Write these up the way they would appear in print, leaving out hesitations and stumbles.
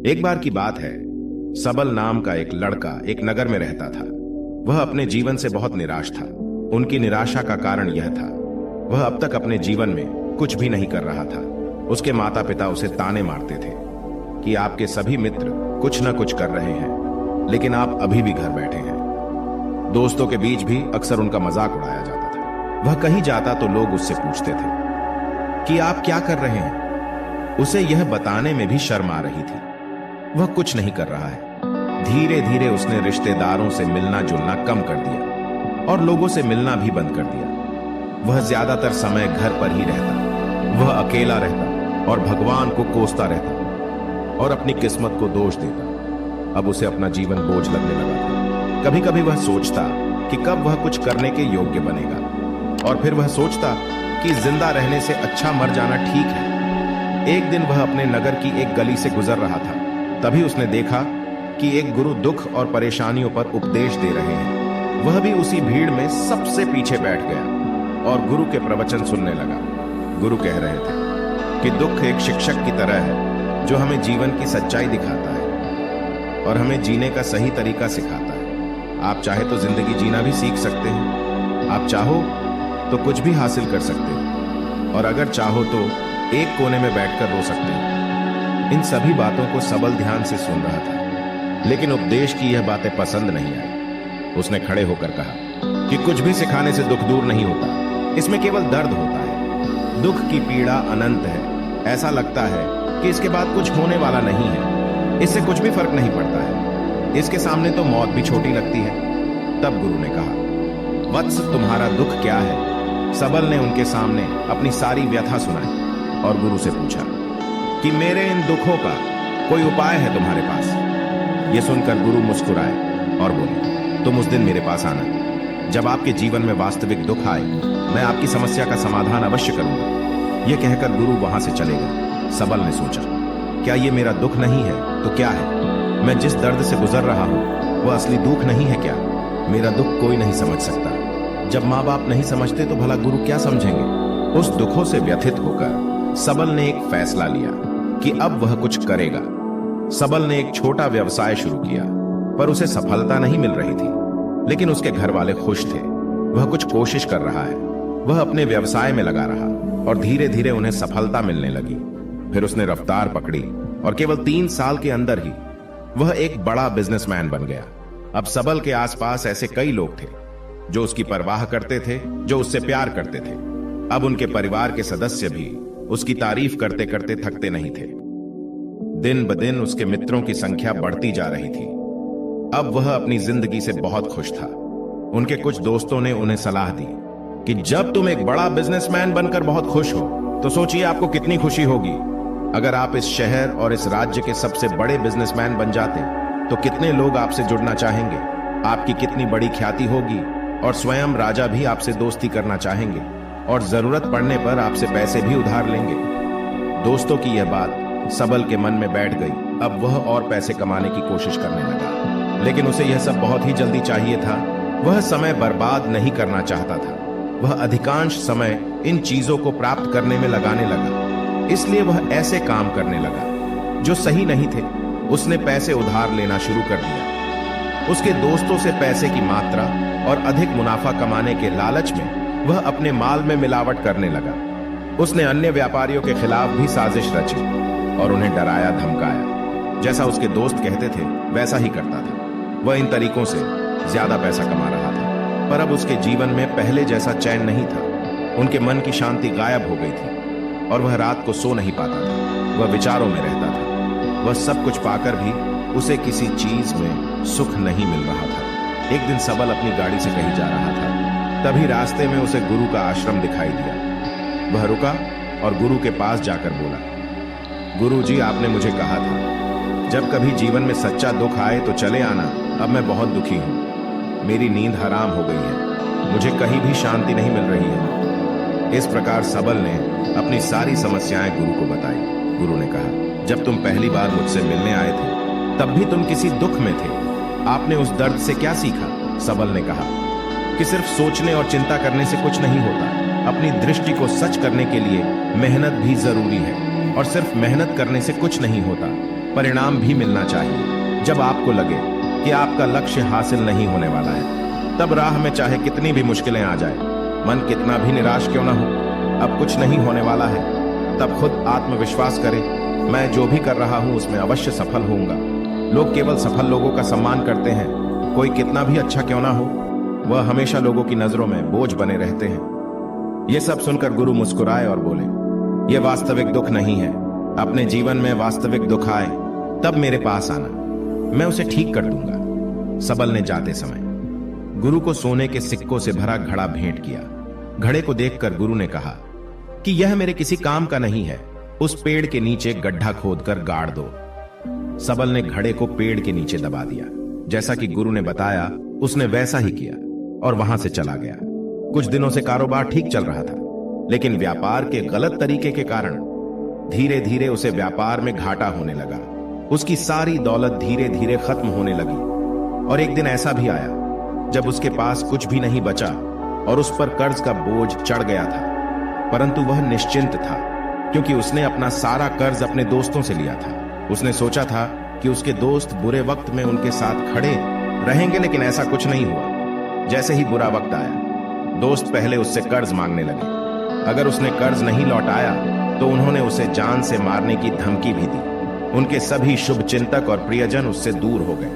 एक बार की बात है, सबल नाम का एक लड़का एक नगर में रहता था। वह अपने जीवन से बहुत निराश था। उनकी निराशा का कारण यह था, वह अब तक अपने जीवन में कुछ भी नहीं कर रहा था। उसके माता पिता उसे ताने मारते थे कि आपके सभी मित्र कुछ न कुछ कर रहे हैं, लेकिन आप अभी भी घर बैठे हैं। दोस्तों के बीच भी अक्सर उनका मजाक उड़ाया जाता था। वह कहीं जाता तो लोग उससे पूछते थे कि आप क्या कर रहे हैं। उसे यह बताने में भी शर्म आ रही थी। वह कुछ नहीं कर रहा है। धीरे धीरे उसने रिश्तेदारों से मिलना जुलना कम कर दिया और लोगों से मिलना भी बंद कर दिया। वह ज्यादातर समय घर पर ही रहता। वह अकेला रहता और भगवान को कोसता रहता और अपनी किस्मत को दोष देता। अब उसे अपना जीवन बोझ लगने लगा था। कभी कभी वह सोचता कि कब वह कुछ करने के योग्य बनेगा, और फिर वह सोचता कि जिंदा रहने से अच्छा मर जाना ठीक है। एक दिन वह अपने नगर की एक गली से गुजर रहा था। तभी उसने देखा कि एक गुरु दुख और परेशानियों पर उपदेश दे रहे हैं। वह भी उसी भीड़ में सबसे पीछे बैठ गया और गुरु के प्रवचन सुनने लगा। गुरु कह रहे थे कि दुख एक शिक्षक की तरह है जो हमें जीवन की सच्चाई दिखाता है और हमें जीने का सही तरीका सिखाता है। आप चाहे तो जिंदगी जीना भी सीख सकते हैं। आप चाहो तो कुछ भी हासिल कर सकते हैं, और अगर चाहो तो एक कोने में बैठकर रो सकते हैं। इन सभी बातों को सबल ध्यान से सुन रहा था, लेकिन उपदेश की यह बातें पसंद नहीं आई। उसने खड़े होकर कहा कि कुछ भी सिखाने से दुख दूर नहीं होता, इसमें केवल दर्द होता है। दुख की पीड़ा अनंत है। ऐसा लगता है कि इसके बाद कुछ होने वाला नहीं है, इससे कुछ भी फर्क नहीं पड़ता है, इसके सामने तो मौत भी छोटी लगती है। तब गुरु ने कहा, वत्स तुम्हारा दुख क्या है? सबल ने उनके सामने अपनी सारी व्यथा सुनाई और गुरु से पूछा कि मेरे इन दुखों का कोई उपाय है तुम्हारे पास? यह सुनकर गुरु मुस्कुराए और बोले, तुम उस दिन मेरे पास आना जब आपके जीवन में वास्तविक दुख आए। मैं आपकी समस्या का समाधान अवश्य करूंगा। यह कहकर गुरु वहां से चले गए। सबल ने सोचा, क्या यह मेरा दुख नहीं है तो क्या है? मैं जिस दर्द से गुजर रहा हूं वह असली दुख नहीं है क्या? मेरा दुख कोई नहीं समझ सकता। जब माँ बाप नहीं समझते तो भला गुरु क्या समझेंगे? उस दुखों से व्यथित होकर सबल ने एक फैसला लिया कि अब वह कुछ करेगा। सबल ने एक छोटा व्यवसाय शुरू किया, पर उसे सफलता नहीं मिल रही थी, लेकिन उसके घर वाले खुश थे। वह कुछ कोशिश कर रहा है। वह अपने व्यवसाय में लगा रहा और धीरे धीरे उन्हें सफलता मिलने लगी। फिर उसने रफ्तार पकड़ी और केवल 3 साल के अंदर ही वह एक बड़ा बिजनेसमैन बन गया। अब सबल के आसपास ऐसे कई लोग थे जो उसकी परवाह करते थे, जो उससे प्यार करते थे। अब उनके परिवार के सदस्य भी उसकी तारीफ करते करते थकते नहीं थे। दिन ब दिन उसके मित्रों की संख्या बढ़ती जा रही थी। अब वह अपनी जिंदगी से बहुत खुश था। उनके कुछ दोस्तों ने उन्हें सलाह दी कि जब तुम एक बड़ा बिजनेसमैन बनकर बहुत खुश हो तो सोचिए आपको कितनी खुशी होगी अगर आप इस शहर और इस राज्य के सबसे बड़े बिजनेसमैन बन जाते तो कितने लोग आपसे जुड़ना चाहेंगे, आपकी कितनी बड़ी ख्याति होगी, और स्वयं राजा भी आपसे दोस्ती करना चाहेंगे और जरूरत पड़ने पर आपसे पैसे भी उधार लेंगे। दोस्तों की यह बात सबल के मन में बैठ गई। अब वह और पैसे कमाने की कोशिश करने लगा, लेकिन उसे यह सब बहुत ही जल्दी चाहिए था। वह समय बर्बाद नहीं करना चाहता था। वह अधिकांश समय इन चीजों को प्राप्त करने में लगाने लगा। इसलिए वह ऐसे काम करने लगा जो सही नहीं थे। उसने पैसे उधार लेना शुरू कर दिया। उसके दोस्तों से पैसे की मात्रा और अधिक मुनाफा कमाने के लालच में वह अपने माल में मिलावट करने लगा। उसने अन्य व्यापारियों के खिलाफ भी साजिश रची और उन्हें डराया धमकाया। जैसा उसके दोस्त कहते थे वैसा ही करता था। वह इन तरीकों से ज्यादा पैसा कमा रहा था, पर अब उसके जीवन में पहले जैसा चैन नहीं था। उनके मन की शांति गायब हो गई थी और वह रात को सो नहीं पाता था। वह विचारों में रहता था। वह सब कुछ पाकर भी उसे किसी चीज में सुख नहीं मिल रहा था। एक दिन सबल अपनी गाड़ी से कहीं जा रहा था। तभी रास्ते में उसे गुरु का आश्रम दिखाई दिया। वह रुका और गुरु के पास जाकर बोला, गुरु जी, आपने मुझे कहा था जब कभी जीवन में सच्चा दुख आए तो चले आना। अब मैं बहुत दुखी हूं। मेरी नींद हराम हो गई है। मुझे कहीं भी शांति नहीं मिल रही है। इस प्रकार सबल ने अपनी सारी समस्याएं गुरु को बताई। गुरु ने कहा, जब तुम पहली बार मुझसे मिलने आए थे तब भी तुम किसी दुख में थे। आपने उस दर्द से क्या सीखा? सबल ने कहा कि सिर्फ सोचने और चिंता करने से कुछ नहीं होता। अपनी दृष्टि को सच करने के लिए मेहनत भी जरूरी है, और सिर्फ मेहनत करने से कुछ नहीं होता। परिणाम भी मिलना चाहिए। जब आपको लगे कि आपका लक्ष्य हासिल नहीं होने वाला है, तब राह में चाहे कितनी भी मुश्किलें आ जाए, मन कितना भी निराश क्यों ना हो, अब कुछ नहीं होने वाला है, तब खुद आत्मविश्वास करें, मैं जो भी कर रहा हूं उसमें अवश्य सफल होऊंगा। लोग केवल सफल लोगों का सम्मान करते हैं, कोई कितना भी अच्छा क्यों ना हो, वह हमेशा लोगों की नजरों में बोझ बने रहते हैं। यह सब सुनकर गुरु मुस्कुराए और बोले, यह वास्तविक दुख नहीं है। अपने जीवन में वास्तविक दुख आए तब मेरे पास आना, मैं उसे ठीक कर दूंगा। सबल ने जाते समय गुरु को सोने के सिक्कों से भरा घड़ा भेंट किया। घड़े को देखकर गुरु ने कहा कि यह मेरे किसी काम का नहीं है, उस पेड़ के नीचे गड्ढा खोदकर गाड़ दो। सबल ने घड़े को पेड़ के नीचे दबा दिया। जैसा कि गुरु ने बताया उसने वैसा ही किया और वहां से चला गया। कुछ दिनों से कारोबार ठीक चल रहा था, लेकिन व्यापार के गलत तरीके के कारण धीरे धीरे उसे व्यापार में घाटा होने लगा। उसकी सारी दौलत धीरे धीरे खत्म होने लगी और एक दिन ऐसा भी आया जब उसके पास कुछ भी नहीं बचा और उस पर कर्ज का बोझ चढ़ गया था। परंतु वह निश्चिंत था, क्योंकि उसने अपना सारा कर्ज अपने दोस्तों से लिया था। उसने सोचा था कि उसके दोस्त बुरे वक्त में उनके साथ खड़े रहेंगे, लेकिन ऐसा कुछ नहीं हुआ। जैसे ही बुरा वक्त आया, दोस्त पहले उससे कर्ज मांगने लगे। अगर उसने कर्ज नहीं लौटाया तो उन्होंने उसे जान से मारने की धमकी भी दी। उनके सभी शुभ चिंतक और प्रियजन उससे दूर हो गए।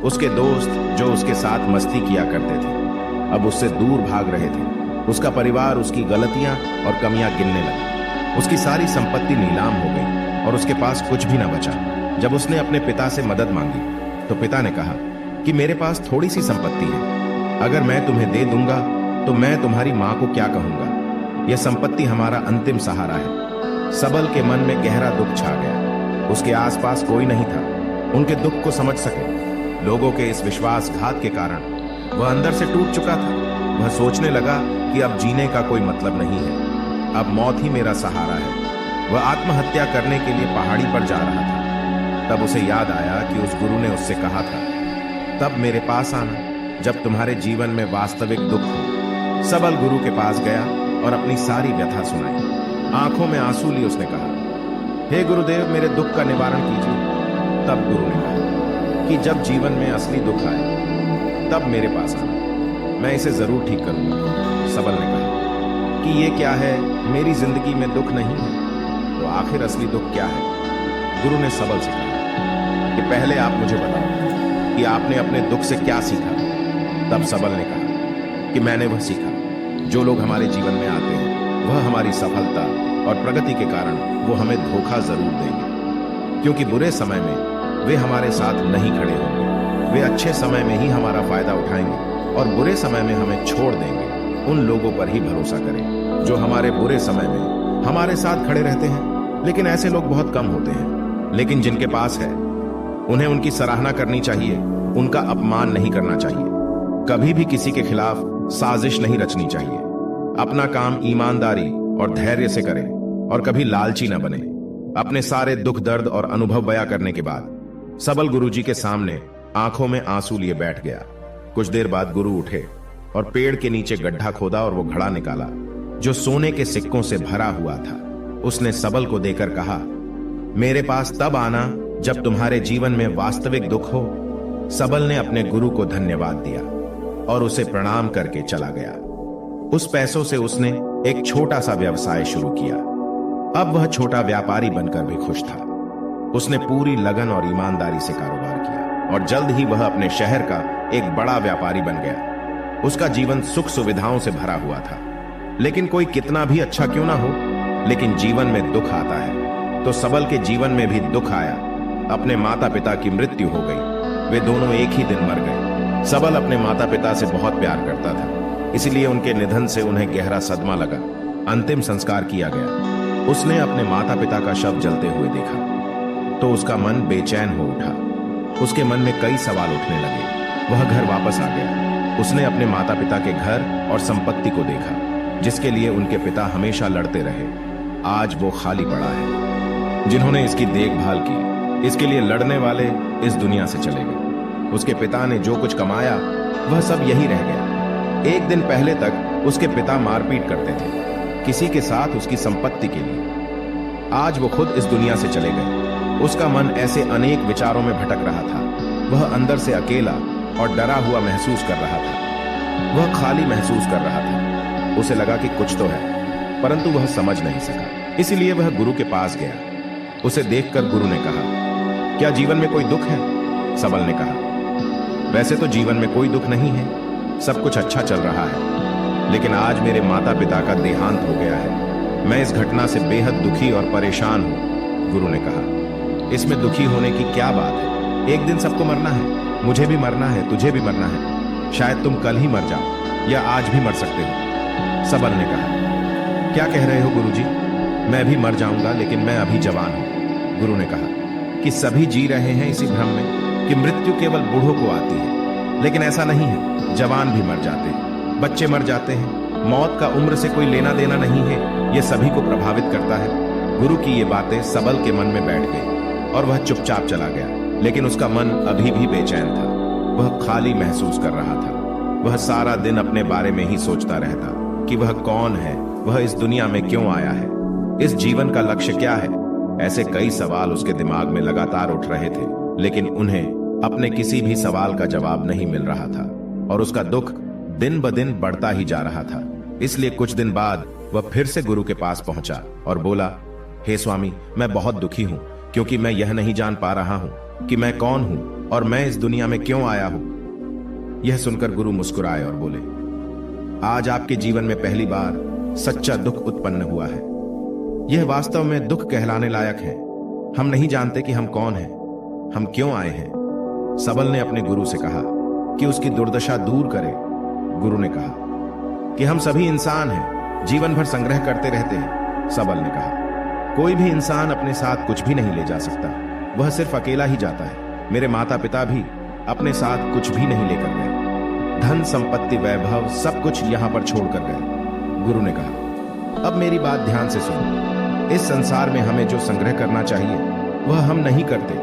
उसके दोस्त जो उसके साथ मस्ती किया करते थे, अब उससे दूर भाग रहे थे। उसका परिवार उसकी गलतियां और कमियां गिनने लगा। उसकी सारी संपत्ति नीलाम हो गई और उसके पास कुछ भी न बचा। जब उसने अपने पिता से मदद मांगी तो पिता ने कहा कि मेरे पास थोड़ी सी संपत्ति है, अगर मैं तुम्हें दे दूंगा तो मैं तुम्हारी मां को क्या कहूंगा। यह संपत्ति हमारा अंतिम सहारा है। सबल के मन में गहरा दुख छा गया। उसके आसपास कोई नहीं था उनके दुख को समझ सके। लोगों के इस विश्वासघात के कारण वह अंदर से टूट चुका था। वह सोचने लगा कि अब जीने का कोई मतलब नहीं है, अब मौत ही मेरा सहारा है। वह आत्महत्या करने के लिए पहाड़ी पर जा रहा था। तब उसे याद आया कि उस गुरु ने उससे कहा था, तब मेरे पास आना जब तुम्हारे जीवन में वास्तविक दुख हो। सबल गुरु के पास गया और अपनी सारी व्यथा सुनाई। आंखों में आंसू लिए उसने कहा, हे गुरुदेव, मेरे दुख का निवारण कीजिए। तब गुरु ने कहा कि जब जीवन में असली दुख आए तब मेरे पास आना, मैं इसे जरूर ठीक करूंगा। सबल ने कहा कि ये क्या है, मेरी जिंदगी में दुख नहीं है, तो आखिर असली दुख क्या है। गुरु ने सबल से कहा कि पहले आप मुझे बताओ कि आपने अपने दुख से क्या सीखा। तब सबल ने कहा कि मैंने वह सीखा, जो लोग हमारे जीवन में आते हैं वह हमारी सफलता और प्रगति के कारण वो हमें धोखा जरूर देंगे, क्योंकि बुरे समय में वे हमारे साथ नहीं खड़े होंगे। वे अच्छे समय में ही हमारा फायदा उठाएंगे और बुरे समय में हमें छोड़ देंगे। उन लोगों पर ही भरोसा करें जो हमारे बुरे समय में हमारे साथ खड़े रहते हैं। लेकिन ऐसे लोग बहुत कम होते हैं, लेकिन जिनके पास है उन्हें उनकी सराहना करनी चाहिए, उनका अपमान नहीं करना चाहिए। कभी भी किसी के खिलाफ साजिश नहीं रचनी चाहिए। अपना काम ईमानदारी और धैर्य से करें और कभी लालची न बने। अपने सारे दुख दर्द और अनुभव बयां करने के बाद सबल गुरुजी के सामने आंखों में आंसू लिए बैठ गया। कुछ देर बाद गुरु उठे और पेड़ के नीचे गड्ढा खोदा और वो घड़ा निकाला जो सोने के सिक्कों से भरा हुआ था। उसने सबल को देकर कहा, मेरे पास तब आना जब तुम्हारे जीवन में वास्तविक दुख हो। सबल ने अपने गुरु को धन्यवाद दिया और उसे प्रणाम करके चला गया। उस पैसों से उसने एक छोटा सा व्यवसाय शुरू किया। अब वह छोटा व्यापारी बनकर भी खुश था। उसने पूरी लगन और ईमानदारी से कारोबार किया और जल्द ही वह अपने शहर का एक बड़ा व्यापारी बन गया। उसका जीवन सुख सुविधाओं से भरा हुआ था। लेकिन कोई कितना भी अच्छा क्यों ना हो, लेकिन जीवन में दुख आता है। तो सबल के जीवन में भी दुख आया। अपने माता पिता की मृत्यु हो गई। वे दोनों एक ही दिन मर गए। सबल अपने माता पिता से बहुत प्यार करता था, इसलिए उनके निधन से उन्हें गहरा सदमा लगा। अंतिम संस्कार किया गया। उसने अपने माता पिता का शव जलते हुए देखा तो उसका मन बेचैन हो उठा। उसके मन में कई सवाल उठने लगे। वह घर वापस आ गया। उसने अपने माता पिता के घर और संपत्ति को देखा, जिसके लिए उनके पिता हमेशा लड़ते रहे। आज वो खाली पड़ा है। जिन्होंने इसकी देखभाल की, इसके लिए लड़ने वाले इस दुनिया से चले गए। उसके पिता ने जो कुछ कमाया वह सब यही रह गया। एक दिन पहले तक उसके पिता मारपीट करते थे किसी के साथ उसकी संपत्ति के लिए। आज वो खुद इस दुनिया से चले गए। उसका मन ऐसे अनेक विचारों में भटक रहा था। वह अंदर से अकेला और डरा हुआ महसूस कर रहा था। वह खाली महसूस कर रहा था। उसे लगा कि कुछ तो है, परंतु वह समझ नहीं सका। इसलिए वह गुरु के पास गया। उसे देखकर गुरु ने कहा, क्या जीवन में कोई दुख है? सबल ने कहा, वैसे तो जीवन में कोई दुख नहीं है, सब कुछ अच्छा चल रहा है, लेकिन आज मेरे माता पिता का देहांत हो गया है। मैं इस घटना से बेहद दुखी और परेशान हूं। गुरु ने कहा, इसमें दुखी होने की क्या बात है? एक दिन सबको मरना है, मुझे भी मरना है, तुझे भी मरना है। शायद तुम कल ही मर जाओ या आज भी मर सकते हो। सबल ने कहा, क्या कह रहे हो गुरुजी? मैं भी मर जाऊंगा, लेकिन मैं अभी जवान हूं। गुरु ने कहा कि सभी जी रहे हैं इसी भ्रम में कि मृत्यु केवल बूढ़ों को आती है, लेकिन ऐसा नहीं है। जवान भी मर जाते हैं, बच्चे मर जाते हैं। मौत का उम्र से कोई लेना देना नहीं है, यह सभी को प्रभावित करता है। गुरु की ये बातें सबल के मन में बैठ गई और वह चुपचाप चला गया, लेकिन उसका मन अभी भी बेचैन था। वह खाली महसूस कर रहा था। वह सारा दिन अपने बारे में ही सोचता रहता कि वह कौन है, वह इस दुनिया में क्यों आया है, इस जीवन का लक्ष्य क्या है। ऐसे कई सवाल उसके दिमाग में लगातार उठ रहे थे, लेकिन उन्हें अपने किसी भी सवाल का जवाब नहीं मिल रहा था और उसका दुख दिन ब दिन बढ़ता ही जा रहा था। इसलिए कुछ दिन बाद वह फिर से गुरु के पास पहुंचा और बोला, हे स्वामी, मैं बहुत दुखी हूं, क्योंकि मैं यह नहीं जान पा रहा हूं कि मैं कौन हूं और मैं इस दुनिया में क्यों आया हूं। यह सुनकर गुरु मुस्कुराए और बोले, आज आपके जीवन में पहली बार सच्चा दुख उत्पन्न हुआ है। यह वास्तव में दुख कहलाने लायक है। हम नहीं जानते कि हम कौन हैं, हम क्यों आए हैं। सबल ने अपने गुरु से कहा कि उसकी दुर्दशा दूर करे। गुरु ने कहा कि हम सभी इंसान हैं, जीवन भर संग्रह करते रहते हैं। सबल ने कहा, कोई भी इंसान अपने साथ कुछ भी नहीं ले जा सकता, वह सिर्फ अकेला ही जाता है। मेरे माता पिता भी अपने साथ कुछ भी नहीं लेकर गए। धन संपत्ति वैभव सब कुछ यहां पर छोड़कर गए। गुरु ने कहा, अब मेरी बात ध्यान से सुनो। इस संसार में हमें जो संग्रह करना चाहिए वह हम नहीं करते,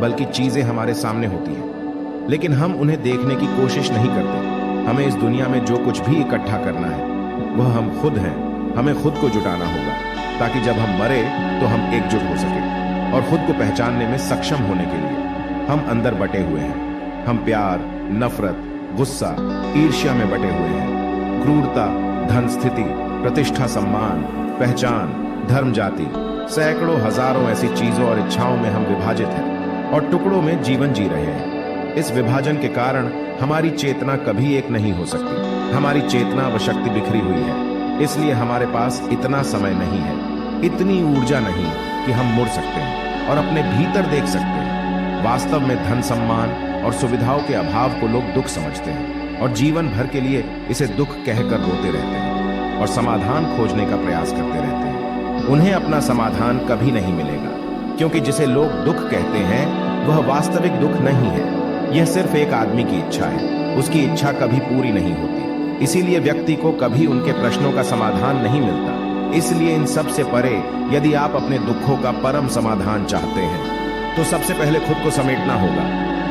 बल्कि चीजें हमारे सामने होती हैं, लेकिन हम उन्हें देखने की कोशिश नहीं करते। हमें इस दुनिया में जो कुछ भी इकट्ठा करना है वह हम खुद हैं। हमें खुद को जुटाना होगा, ताकि जब हम मरे तो हम एकजुट हो सके और खुद को पहचानने में सक्षम होने के लिए। हम अंदर बटे हुए हैं। हम प्यार, नफरत, गुस्सा, ईर्ष्या में बटे हुए हैं। क्रूरता, धन, स्थिति, प्रतिष्ठा, सम्मान, पहचान, धर्म, जाति, सैकड़ों हजारों ऐसी चीजों और इच्छाओं में हम विभाजित हैं और टुकड़ों में जीवन जी रहे हैं। इस विभाजन के कारण हमारी चेतना कभी एक नहीं हो सकती। हमारी चेतना व शक्ति बिखरी हुई है, इसलिए हमारे पास इतना समय नहीं है, इतनी ऊर्जा नहीं कि हम मुड़ सकते हैं और अपने भीतर देख सकते हैं। वास्तव में धन, सम्मान और सुविधाओं के अभाव को लोग दुख समझते हैं और जीवन भर के लिए इसे दुख कहकर रोते रहते हैं और समाधान खोजने का प्रयास करते रहते हैं। उन्हें अपना समाधान कभी नहीं मिलेगा, क्योंकि जिसे लोग दुख कहते हैं वह वास्तविक दुख नहीं है। यह सिर्फ एक आदमी की इच्छा है, उसकी इच्छा कभी पूरी नहीं होती। इसीलिए व्यक्ति को कभी उनके प्रश्नों का समाधान नहीं मिलता। इसलिए इन सब से परे यदि आप अपने दुखों का परम समाधान चाहते हैं तो सबसे पहले खुद को समेटना होगा।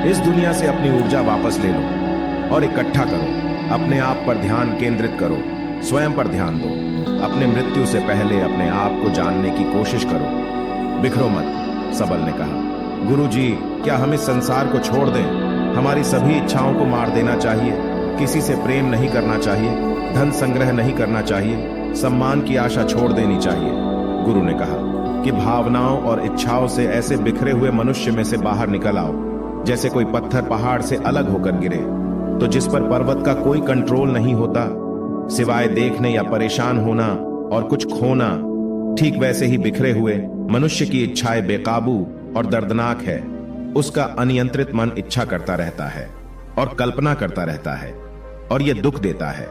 इस दुनिया से अपनी ऊर्जा वापस ले लो और इकट्ठा करो। अपने आप पर ध्यान केंद्रित करो, स्वयं पर ध्यान दो। अपने मृत्यु से पहले अपने आप को जानने की कोशिश करो। बिखरो मत, सबल ने कहा। गुरुजी, क्या हम इस संसार को छोड़ दें? हमारी सभी इच्छाओं को मार देना चाहिए। किसी से प्रेम नहीं करना चाहिए, धन संग्रह नहीं करना चाहिए, सम्मान की आशा छोड़ देनी चाहिए। गुरु ने कहा कि भावनाओं और इच्छाओं से ऐसे बिखरे हुए मनुष्य में से बाहर निकल आओ, जैसे कोई पत्थर पहाड़ से अलग होकर गिरे तो जिस पर पर्वत का कोई कंट्रोल नहीं होता सिवाय देखने या परेशान होना और कुछ खोना। ठीक वैसे ही बिखरे हुए मनुष्य की इच्छाएं बेकाबू और दर्दनाक है। उसका अनियंत्रित मन इच्छा करता रहता है और कल्पना करता रहता है और यह दुख देता है।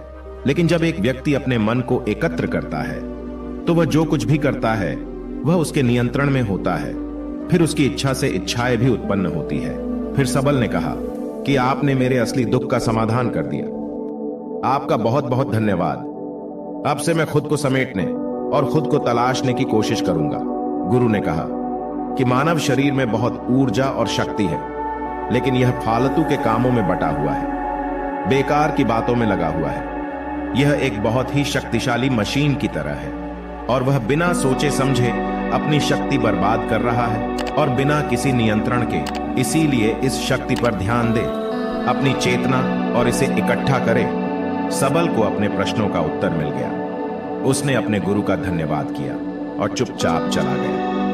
लेकिन जब एक व्यक्ति अपने मन को एकत्र करता है तो वह जो कुछ भी करता है वह उसके नियंत्रण में होता है। फिर उसकी इच्छा से इच्छाएं भी उत्पन्न होती है। फिर सबल ने कहा कि आपने मेरे असली दुख का समाधान कर दिया। आपका बहुत बहुत धन्यवाद। अब से मैं खुद को समेटने और खुद को तलाशने की कोशिश करूंगा। गुरु ने कहा कि मानव शरीर में बहुत ऊर्जा और शक्ति है, लेकिन यह फालतू के कामों में बटा हुआ है, बेकार की बातों में लगा हुआ है। यह एक बहुत ही शक्तिशाली मशीन की तरह है और वह बिना सोचे समझे अपनी शक्ति बर्बाद कर रहा है और बिना किसी नियंत्रण के, इसीलिए इस शक्ति पर ध्यान दे, अपनी चेतना और इसे इकट्ठा करे। सबल को अपने प्रश्नों का उत्तर मिल गया। उसने अपने गुरु का धन्यवाद किया और चुपचाप चला गया।